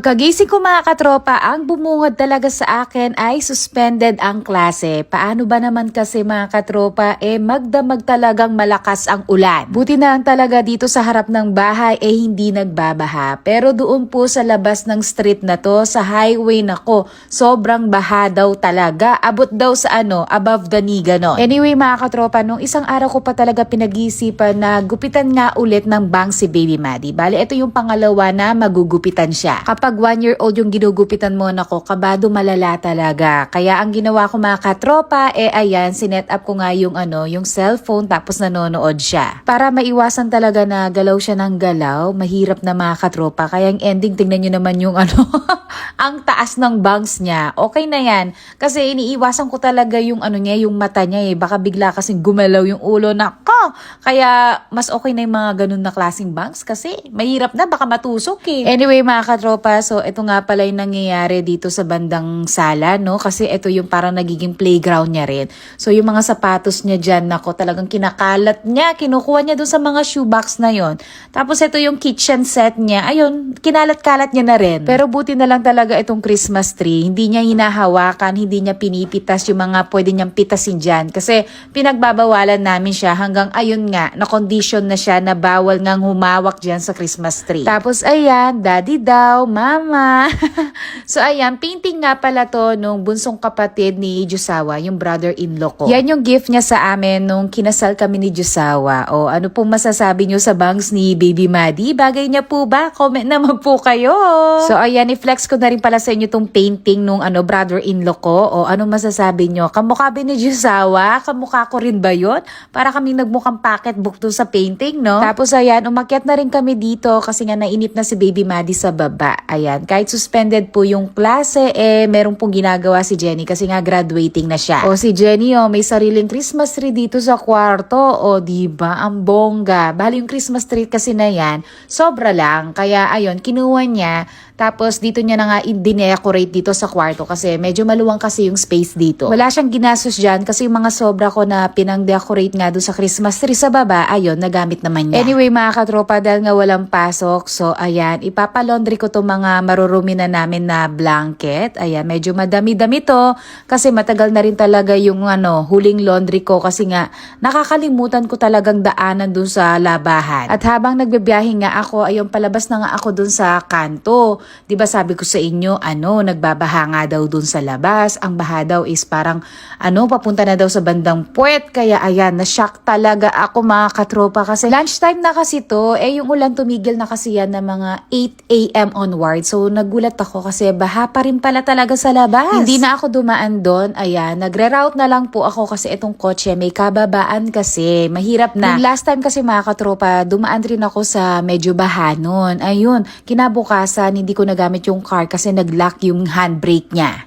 Pagkagising ko mga katropa, ang bumungad talaga sa akin ay suspended ang klase. Paano ba naman kasi mga katropa, magdamag talagang malakas ang ulan. Buti na lang talaga dito sa harap ng bahay hindi nagbabaha. Pero doon po sa labas ng street na to, sa highway nako, sobrang baha daw talaga. Abot daw sa above the knee ganon. Anyway mga katropa, nung isang araw ko pa talaga pinag-iisipan na gupitan nga ulit ng bangs si Baby Maddie. Bale, ito yung pangalawa na magugupitan siya. Kapag 1-year-old yung ginugupitan mo, nako, kabado malala talaga. Kaya ang ginawa ko mga katropa, ayan, sinet up ko nga yung cellphone tapos nanonood siya. Para maiwasan talaga na galaw siya ng galaw, mahirap na mga katropa. Kaya ang ending, tingnan nyo naman yung ang taas ng bangs niya. Okay na yan. Kasi iniiwasan ko talaga yung yung mata niya Baka bigla kasing gumalaw yung ulo na Kaya mas okay na yung mga ganun na klaseng bangs kasi mahirap na, baka matusok Anyway mga katropa, so ito nga pala yung nangyayari dito sa bandang sala, no? Kasi ito yung parang nagiging playground niya rin. So yung mga sapatos niya dyan, nako, talagang kinakalat niya. Kinukuha niya dun sa mga shoebox na yon. Tapos ito yung kitchen set niya. Ayun, kinalat-kalat niya na rin. Pero buti na lang talaga itong Christmas tree. Hindi niya hinahawakan, hindi niya pinipitas yung mga pwede niyang pitasin dyan. Kasi pinagbabawalan namin siya hanggang ayun nga, na-condition na siya na bawal ngang humawak dyan sa Christmas tree. Tapos ayan, daddy daw, mama. So ayan, painting nga pala to nung bunsong kapatid ni Jusawa, yung brother-in-law ko. Yan yung gift niya sa amin nung kinasal kami ni Jusawa. O ano pong masasabi niyo sa bangs ni Baby Maddie? Bagay niya po ba? Comment naman po kayo. So ayan, i-flex ko na rin pala sa inyo tong painting nung brother-in-law ko. O ano masasabi niyo? Kamukha ba ni Jusawa? Kamukha ko rin ba yun? Para kaming nagmukhang pocketbook to sa painting, no? Tapos ayan, umakyat na rin kami dito kasi nga nainip na si Baby Maddie sa baba. Ayan, kahit suspended po yung klase, meron pong ginagawa si Jenny kasi nga graduating na siya. O si Jenny, may sariling Christmas tree dito sa kwarto. O diba, ang bongga. Bali yung Christmas tree kasi na yan, sobra lang. Kaya ayun, kinuha niya. Tapos dito niya na nga i-decorate dito sa kwarto kasi medyo maluwang kasi yung space dito. Wala siyang ginastos dyan kasi yung mga sobra ko na pinang-decorate nga doon sa Christmas tree sa baba, ayun, nagamit naman niya. Anyway mga katropa, dahil nga walang pasok, so ayan, ipapalaundry ko to mga marurumi na namin na blanket. Ayan, medyo madami-dami to kasi matagal na rin talaga yung huling laundry ko kasi nga nakakalimutan ko talagang daanan doon sa labahan. At habang nagbibiyahe nga ako, ayun, palabas na nga ako doon sa kanto. 'Di ba sabi ko sa inyo, nagbabaha nga daw dun sa labas. Ang baha daw is parang papunta na daw sa bandang puwet. Kaya ayan, na-shock talaga ako mga katropa kasi lunchtime na kasi to, yung ulan tumigil na kasi yan na mga 8 AM onward. So nagulat ako kasi baha pa rin pala talaga sa labas. Hindi na ako dumaan doon. Ayan, nagre-route na lang po ako kasi itong kotse may kababaan kasi. Mahirap na. Yung last time kasi mga katropa, dumaan rin ako sa medyo baha nun. Ayun, kinabukasan hindi ko nagamit yung car kasi nag-lock yung handbrake niya.